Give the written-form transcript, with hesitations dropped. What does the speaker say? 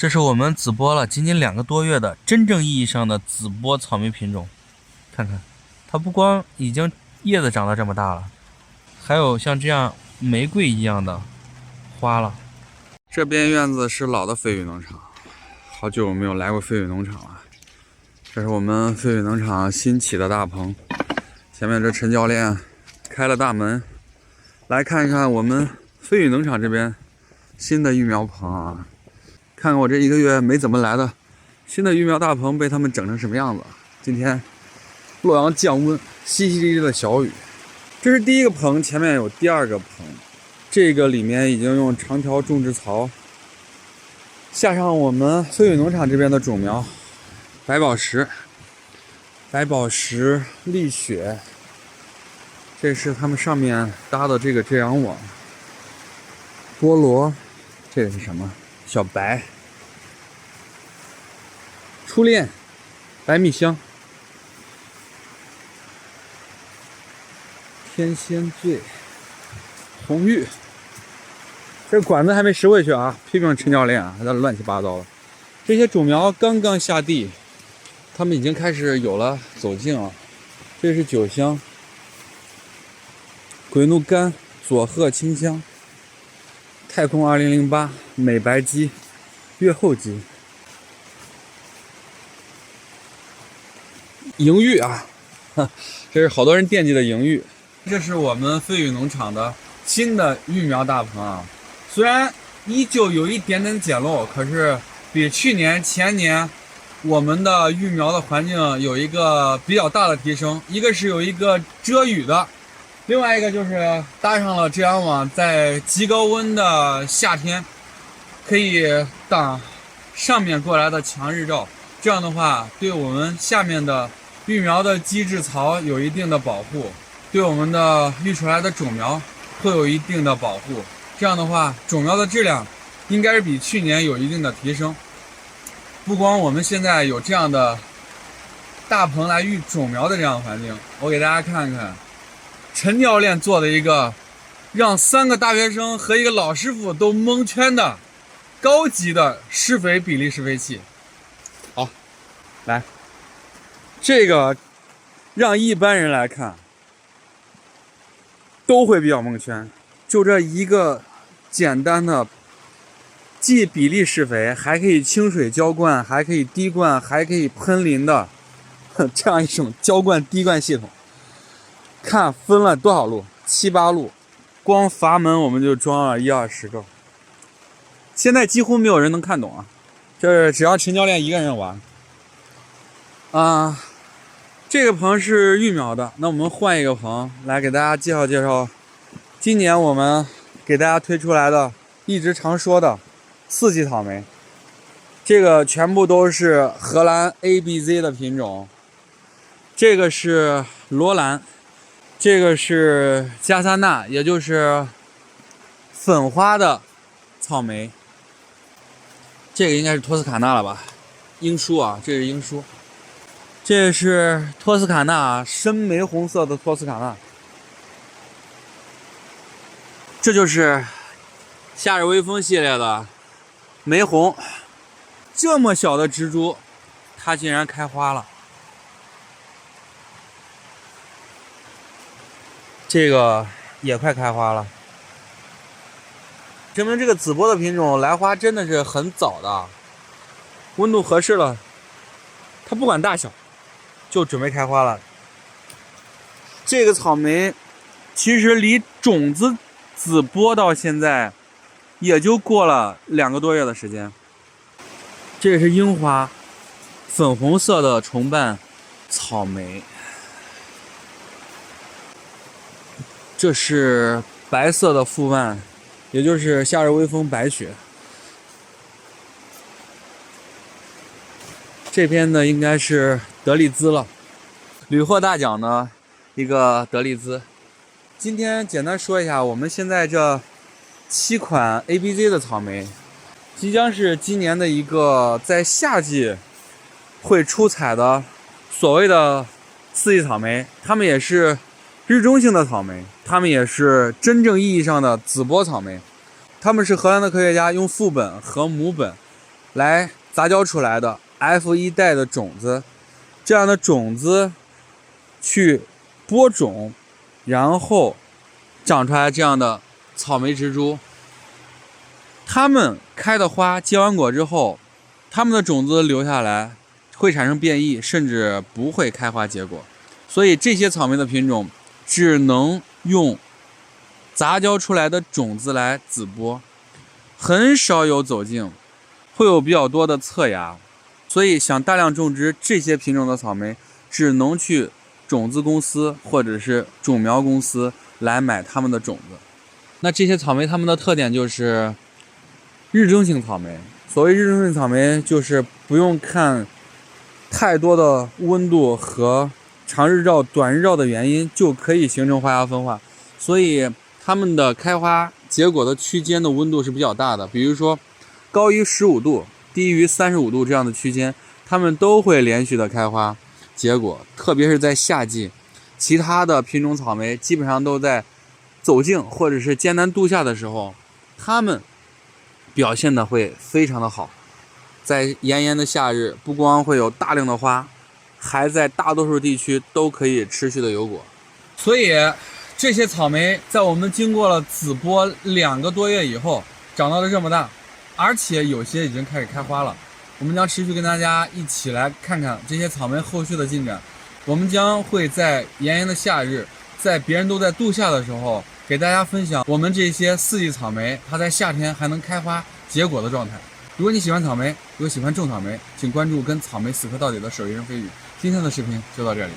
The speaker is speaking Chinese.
这是我们紫播了仅仅2个多月的真正意义上的紫播草莓品种。看看，它不光已经叶子长得这么大了，还有像这样玫瑰一样的花了。这边院子是老的飞羽农场，好久没有来过飞羽农场了。这是我们飞羽农场新起的大棚，前面这陈教练开了大门，来看一看我们飞羽农场这边新的育苗棚啊。看看我这1个月没怎么来的新的育苗大棚被他们整成什么样子。今天洛阳降温，淅淅沥沥的小雨。这是第1个棚，前面有第2个棚。这个里面已经用长条种植槽下上我们飞羽农场这边的种苗，白宝石、丽雪，这是他们上面搭的这个遮阳网。菠萝，这个是什么？小白、初恋、白蜜香、天仙醉、红玉。这管子还没拾回去啊！批评陈教练啊，还在乱七八糟的。这些种苗刚刚下地，他们已经开始有了走茎了。这是酒香、鬼怒柑、佐贺清香、太空2008、美白姬、月后姬、莹玉啊，这是好多人惦记的莹玉。这是我们飞羽农场的新的育苗大棚啊。虽然依旧有一点点简陋，可是比去年、前年我们的育苗的环境有一个比较大的提升。一个是有一个遮雨的，另外一个就是搭上了遮阳网，在极高温的夏天可以挡上面过来的强日照，这样的话对我们下面的育苗的基质槽有一定的保护，对我们的育出来的种苗会有一定的保护。这样的话，种苗的质量应该是比去年有一定的提升。不光我们现在有这样的大棚来育种苗的这样的环境，我给大家看看陈教练做的一个让3个大学生和一个老师傅都蒙圈的高级的施肥比例施肥器。好，来，这个让一般人来看都会比较蒙圈。就这一个简单的既比例施肥，还可以清水浇灌，还可以滴灌，还可以喷淋的这样一种浇灌滴灌系统，看分了多少路？7、8路，光阀门我们就装了1、20个。现在几乎没有人能看懂啊，这只要陈教练一个人玩啊。这个棚是育苗的，那我们换一个棚来给大家介绍介绍今年我们给大家推出来的一直常说的4季草莓。这个全部都是荷兰 ABZ 的品种，这个是罗兰，这个是加萨纳，也就是粉花的草莓。这个应该是托斯卡纳了吧？英舒啊，这是英舒。这是托斯卡纳，深玫红色的托斯卡纳。这就是夏日微风系列的玫红，这么小的植株，它竟然开花了。这个也快开花了，证明这个紫波的品种来花真的是很早的，温度合适了，它不管大小，就准备开花了。这个草莓其实离种子紫播到现在也就过了2个多月的时间。这是樱花，粉红色的重瓣草莓。这是白色的复蔓，也就是夏日微风白雪。这边呢应该是德利兹了，屡获大奖的一个德利兹。今天简单说一下，我们现在这7款 ABZ 的草莓，即将是今年的一个在夏季会出彩的所谓的4季草莓。它们也是日中性的草莓，它们也是真正意义上的紫波草莓。它们是荷兰的科学家用父本和母本来杂交出来的 F1代的种子，这样的种子去播种，然后长出来这样的草莓植株。它们开的花结完果之后，它们的种子留下来会产生变异，甚至不会开花结果。所以这些草莓的品种只能用杂交出来的种子来籽播，很少有走茎，会有比较多的侧芽。所以想大量种植这些品种的草莓，只能去种子公司或者是种苗公司来买它们的种子。那这些草莓它们的特点就是日蒸性草莓。所谓日蒸性草莓，就是不用看太多的温度和长日照、短日照的原因，就可以形成花芽分化。所以它们的开花结果的区间的温度是比较大的，比如说高于15度、低于35度这样的区间，它们都会连续的开花结果。特别是在夏季，其他的品种草莓基本上都在走茎或者是艰难度夏的时候，它们表现的会非常的好。在炎炎的夏日，不光会有大量的花，还在大多数地区都可以持续的有果。所以这些草莓在我们经过了籽播2个多月以后，长到了这么大，而且有些已经开始开花了。我们将持续跟大家一起来看看这些草莓后续的进展。我们将会在炎炎的夏日，在别人都在度夏的时候，给大家分享我们这些4季草莓它在夏天还能开花结果的状态。如果你喜欢草莓，如果喜欢种草莓，请关注跟草莓死磕到底的手艺人飞宇。今天的视频就到这里。